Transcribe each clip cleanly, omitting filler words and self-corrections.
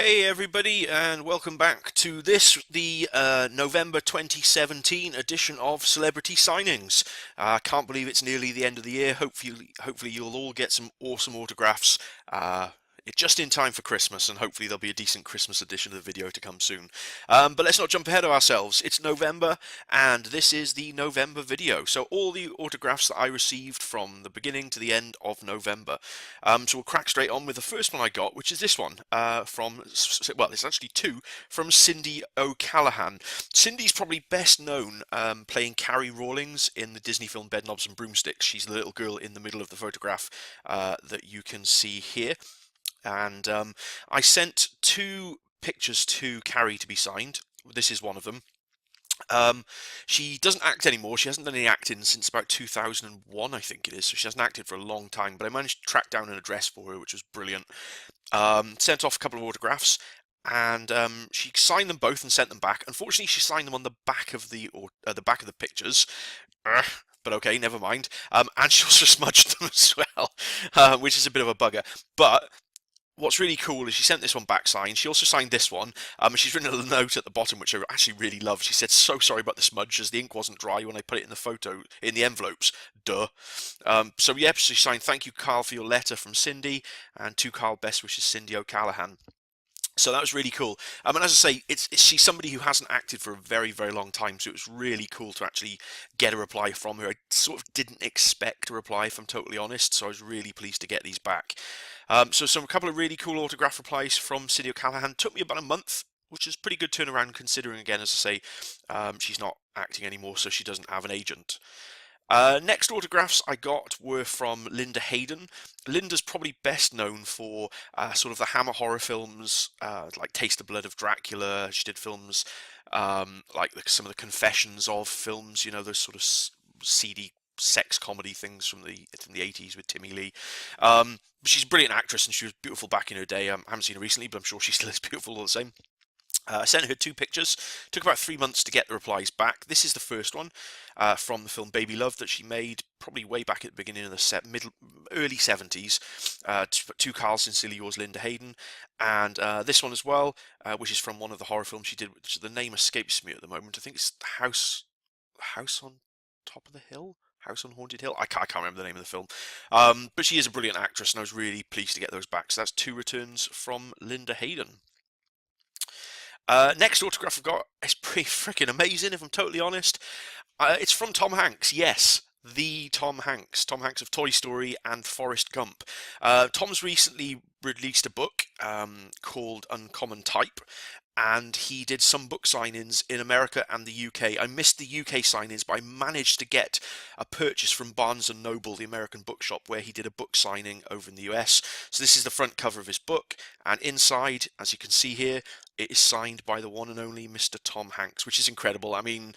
Hey everybody, and welcome back to the November 2017 edition of Celebrity Signings. I can't believe it's nearly the end of the year. Hopefully you'll all get some awesome autographs. Just in time for Christmas, and hopefully there'll be a decent Christmas edition of the video to come soon. But let's not jump ahead of ourselves. It's November, and this is the November video. So all the autographs that I received from the beginning to the end of November. So we'll crack straight on with the first one I got, which is this one well, it's actually two, from Cindy O Callahan. Cindy's probably best known playing Carrie Rawlings in the Disney film Bedknobs and Broomsticks. She's the little girl in the middle of the photograph that you can see here. And I sent two pictures to Carrie to be signed. This is one of them. She doesn't act anymore. She hasn't done any acting since about 2001, I think it is. So she hasn't acted for a long time. But I managed to track down an address for her, which was brilliant. Sent off a couple of autographs, and she signed them both and sent them back. Unfortunately, she signed them on the back of the pictures. But okay, never mind. And she also smudged them as well, which is a bit of a bugger. But what's really cool is she sent this one back signed. She also signed this one. She's written a note at the bottom, which I actually really love. She said, "So sorry about the smudge, as the ink wasn't dry when I put it in the envelopes. Duh." So yeah, she signed, "Thank you, Carl, for your letter from Cindy," and "To Carl, best wishes, Cindy O'Callahan." So that was really cool. And as I say, she's somebody who hasn't acted for a very, very long time, so it was really cool to actually get a reply from her. I sort of didn't expect a reply, if I'm totally honest, so I was really pleased to get these back. So a couple of really cool autograph replies from Cindy O'Callahan. Took me about a month, which is pretty good turnaround considering, again, as I say, she's not acting anymore, so she doesn't have an agent. Next autographs I got were from Linda Hayden. Linda's probably best known for sort of the Hammer horror films, like Taste the Blood of Dracula. She did films like some of the Confessions of films, you know, those sort of seedy sex comedy things from the 80s with Timmy Lee. She's a brilliant actress, and she was beautiful back in her day. I haven't seen her recently, but I'm sure she still is beautiful all the same. I sent her two pictures. Took about 3 months to get the replies back. This is the first one from the film Baby Love that she made probably way back at the beginning of the early 70s. To Carl, sincerely yours, Linda Hayden. And this one as well, which is from one of the horror films she did, which the name escapes me at the moment. I think it's House on Top of the Hill? House on Haunted Hill? I can't remember the name of the film. But she is a brilliant actress, and I was really pleased to get those back. So that's two returns from Linda Hayden. Next autograph I've got is pretty freaking amazing, if I'm totally honest. It's from Tom Hanks, yes, the Tom Hanks. Tom Hanks of Toy Story and Forrest Gump. Tom's recently released a book called Uncommon Type, and he did some book signings in America and the UK. I missed the UK signings, but I managed to get a purchase from Barnes & Noble, the American bookshop, where he did a book signing over in the US. So this is the front cover of his book, and inside, as you can see here, it is signed by the one and only Mr. Tom Hanks, which is incredible. I mean,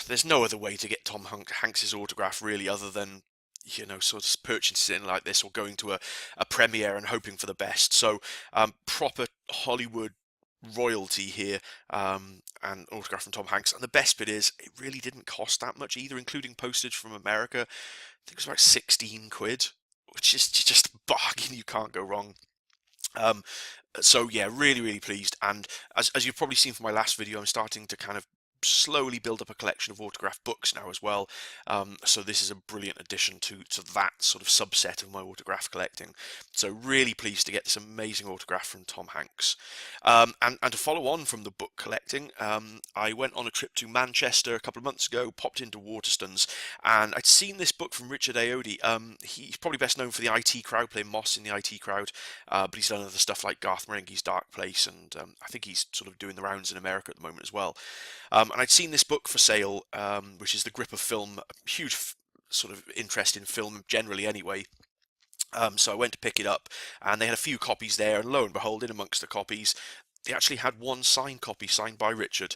there's no other way to get Tom Hanks's autograph, really, other than, you know, sort of purchasing it like this or going to a premiere and hoping for the best. So proper Hollywood royalty here, and autograph from Tom Hanks. And the best bit is, it really didn't cost that much either, including postage from America. I think it was about 16 quid, which is just a bargain. You can't go wrong. So yeah, really, really pleased. And as you've probably seen from my last video, I'm starting to kind of slowly build up a collection of autograph books now as well. So this is a brilliant addition to that sort of subset of my autograph collecting. So really pleased to get this amazing autograph from Tom Hanks. And to follow on from the book collecting, I went on a trip to Manchester a couple of months ago, popped into Waterstones, and I'd seen this book from Richard Ayoade. He's probably best known for the IT Crowd, playing Moss in the IT Crowd, but he's done other stuff like Garth Marenghi's Dark Place, and I think he's sort of doing the rounds in America at the moment as well. And I'd seen this book for sale, which is The Grip of Film, a huge sort of interest in film generally anyway. So I went to pick it up, and they had a few copies there, and lo and behold, in amongst the copies, they actually had one signed copy signed by Richard,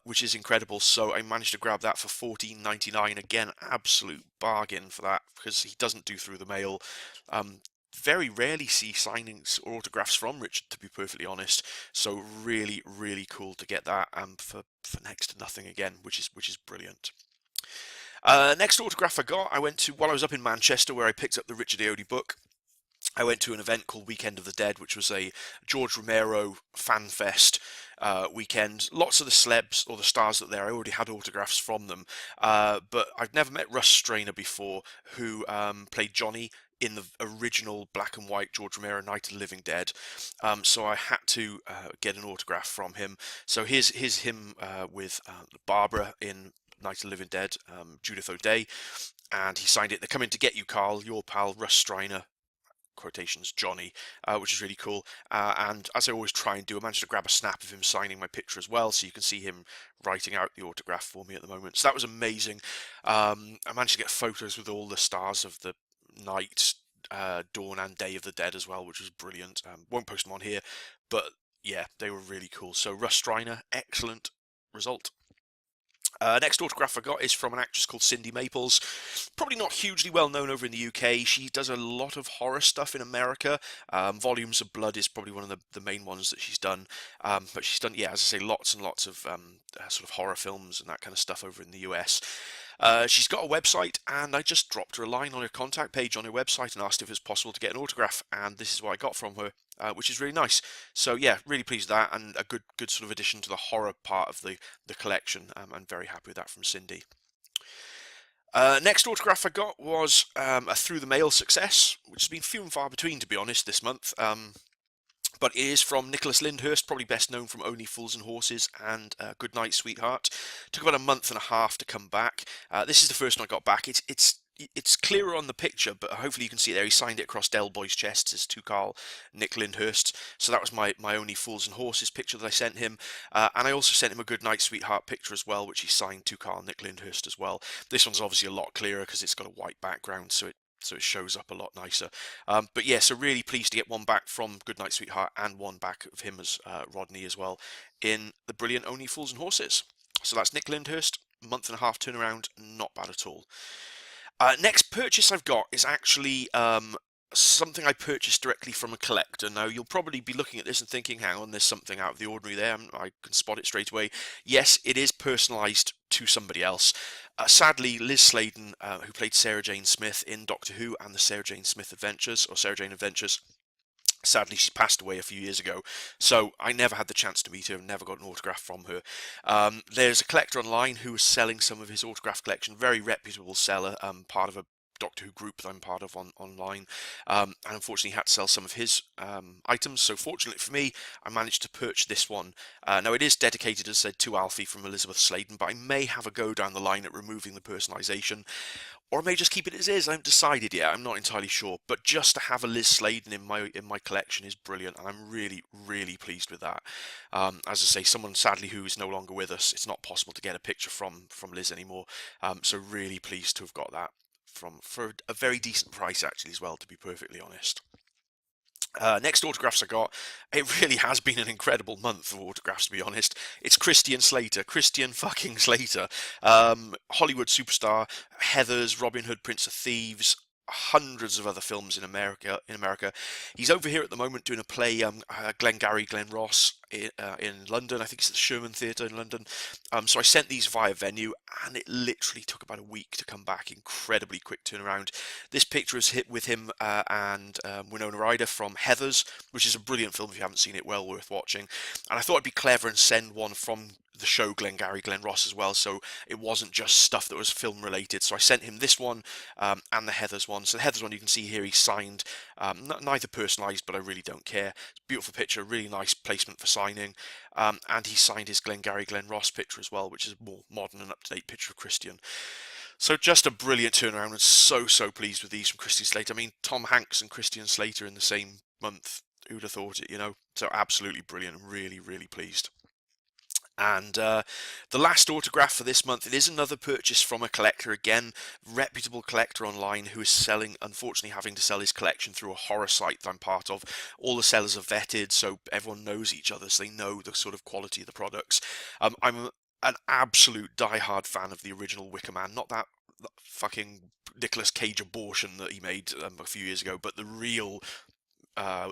which is incredible. So I managed to grab that for $14.99. Again, absolute bargain for that, because he doesn't do through the mail. Very rarely see signings or autographs from Richard, to be perfectly honest. So really, really cool to get that for next to nothing again, which is brilliant. Next autograph I got, I went to while I was up in Manchester, where I picked up the Richard Ayoade book. I went to an event called Weekend of the Dead, which was a George Romero fan fest weekend. Lots of the celebs or the stars that there, I already had autographs from them, but I've never met Russ Trainer before, who played Johnny in the original black and white George Romero Night of the Living Dead. So I had to get an autograph from him. So here's him with Barbara in Night of the Living Dead, Judith O'Day, and he signed it. They're coming to get you, Carl, your pal Russ Trainer, quotations, Johnny, which is really cool. And as I always try and do, I managed to grab a snap of him signing my picture as well, so you can see him writing out the autograph for me at the moment. So that was amazing. I managed to get photos with all the stars of the night, dawn and day of the dead as well, which was brilliant. Won't post them on here, but yeah, they were really cool. So Russ Striner, excellent result. Next autograph I got is from an actress called Cindy Maples. Probably not hugely well known over in the UK. She does a lot of horror stuff in America. Volumes of Blood is probably one of the main ones that she's done. But she's done, yeah, as I say, lots and lots of sort of horror films and that kind of stuff over in the US. She's got a website, and I just dropped her a line on her contact page on her website and asked if it was possible to get an autograph, and this is what I got from her, which is really nice. So yeah, really pleased with that, and a good sort of addition to the horror part of the collection. I'm very happy with that from Cindy. Next autograph I got was a through the mail success, which has been few and far between, to be honest, this month. But it is from Nicholas Lyndhurst, probably best known from Only Fools and Horses and Good Night, Sweetheart. Took about a month and a half to come back. This is the first one I got back. It's clearer on the picture, but hopefully you can see there. He signed it across Del Boy's chest as to Carl Nick Lyndhurst. So that was my Only Fools and Horses picture that I sent him. And I also sent him a Good Night, Sweetheart picture as well, which he signed to Carl Nick Lyndhurst as well. This one's obviously a lot clearer because it's got a white background, so it shows up a lot nicer. But yeah, so really pleased to get one back from Goodnight Sweetheart and one back of him as Rodney as well in the brilliant Only Fools and Horses. So that's Nick Lyndhurst, month and a half turnaround, not bad at all. Next purchase I've got is actually something I purchased directly from a collector. Now, you'll probably be looking at this and thinking, hang on, there's something out of the ordinary there. I can spot it straight away. Yes, it is personalised to somebody else. Sadly, Liz Slayton, who played Sarah Jane Smith in Doctor Who and the Sarah Jane Smith Adventures, or Sarah Jane Adventures, sadly, she passed away a few years ago, so I never had the chance to meet her, never got an autograph from her. There's a collector online who is selling some of his autograph collection, very reputable seller, part of a Doctor Who group that I'm part of online, and unfortunately had to sell some of his items. So fortunately for me, I managed to purchase this one. Now it is dedicated, as I said, to Alfie from Elizabeth Sladen, but I may have a go down the line at removing the personalisation, or I may just keep it as is. I haven't decided yet. I'm not entirely sure. But just to have a Liz Sladen in my collection is brilliant, and I'm really pleased with that. As I say, someone sadly who is no longer with us, it's not possible to get a picture from Liz anymore. So really pleased to have got that for a very decent price actually as well, to be perfectly honest. Next autographs I got, it really has been an incredible month of autographs, to be honest. It's Christian Slater, Christian fucking Slater, Hollywood superstar, Heathers, Robin Hood, Prince of Thieves, hundreds of other films in America. He's over here at the moment doing a play, Glengarry Glen Ross in London. I think it's at the Sherman Theatre in London. So I sent these via venue, and it literally took about a week to come back. Incredibly quick turnaround. This picture is hit with him and Winona Ryder from Heathers, which is a brilliant film. If you haven't seen it, well worth watching. And I thought I'd be clever and send one from the show Glengarry Glen Ross as well, so it wasn't just stuff that was film related. So I sent him this one and the Heathers one. So the Heathers one, you can see here, he signed, neither personalised, but I really don't care. It's a beautiful picture, really nice placement for signing, and he signed his Glengarry Glen Ross picture as well, which is a more modern and up-to-date picture of Christian. So just a brilliant turnaround, and so pleased with these from Christian Slater. I mean, Tom Hanks and Christian Slater in the same month. Who'd have thought it, you know? So absolutely brilliant, and really pleased. And the last autograph for this month, it is another purchase from a collector, again, reputable collector online who is selling, unfortunately having to sell his collection through a horror site that I'm part of. All the sellers are vetted, so everyone knows each other, so they know the sort of quality of the products. I'm an absolute die-hard fan of the original Wicker Man, not that fucking Nicolas Cage abortion that he made a few years ago, but the real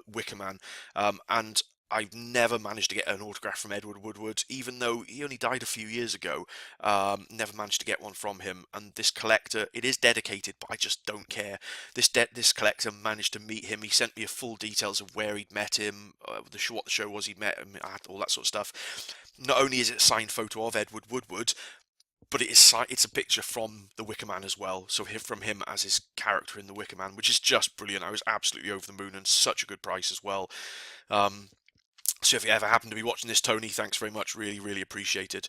Wicker Man. And I've never managed to get an autograph from Edward Woodward, even though he only died a few years ago. Never managed to get one from him. And this collector, it is dedicated, but I just don't care. This collector managed to meet him. He sent me a full details of where he'd met him, what the show was he'd met him at, all that sort of stuff. Not only is it a signed photo of Edward Woodward, but it's a picture from the Wicker Man as well. So from him as his character in the Wicker Man, which is just brilliant. I was absolutely over the moon, and such a good price as well. Um, so if you ever happen to be watching this, Tony, thanks very much. Really, really appreciate it.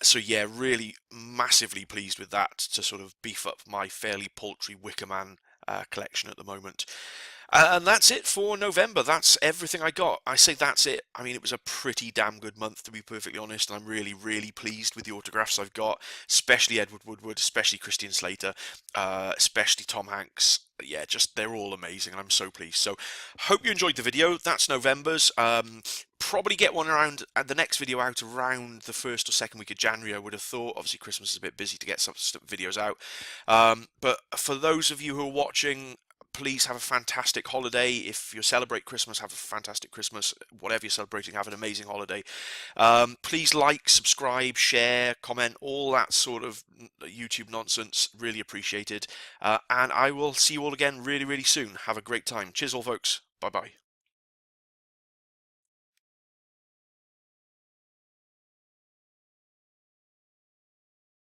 So yeah, really massively pleased with that to sort of beef up my fairly paltry Wicker Man collection at the moment. And that's it for November. That's everything I got. I say that's it. I mean, it was a pretty damn good month, to be perfectly honest. And I'm really, really pleased with the autographs I've got, especially Edward Woodward, especially Christian Slater, especially Tom Hanks. Yeah, just they're all amazing, and I'm so pleased. So, hope you enjoyed the video. That's November's. Probably get one around the next video out around the first or second week of January. I would have thought. Obviously, Christmas is a bit busy to get some videos out. But for those of you who are watching, please have a fantastic holiday. If you celebrate Christmas, have a fantastic Christmas. Whatever you're celebrating, have an amazing holiday. Please like, subscribe, share, comment, all that sort of YouTube nonsense. Really appreciated. And I will see you all again really, really soon. Have a great time. Cheers all, folks. Bye-bye.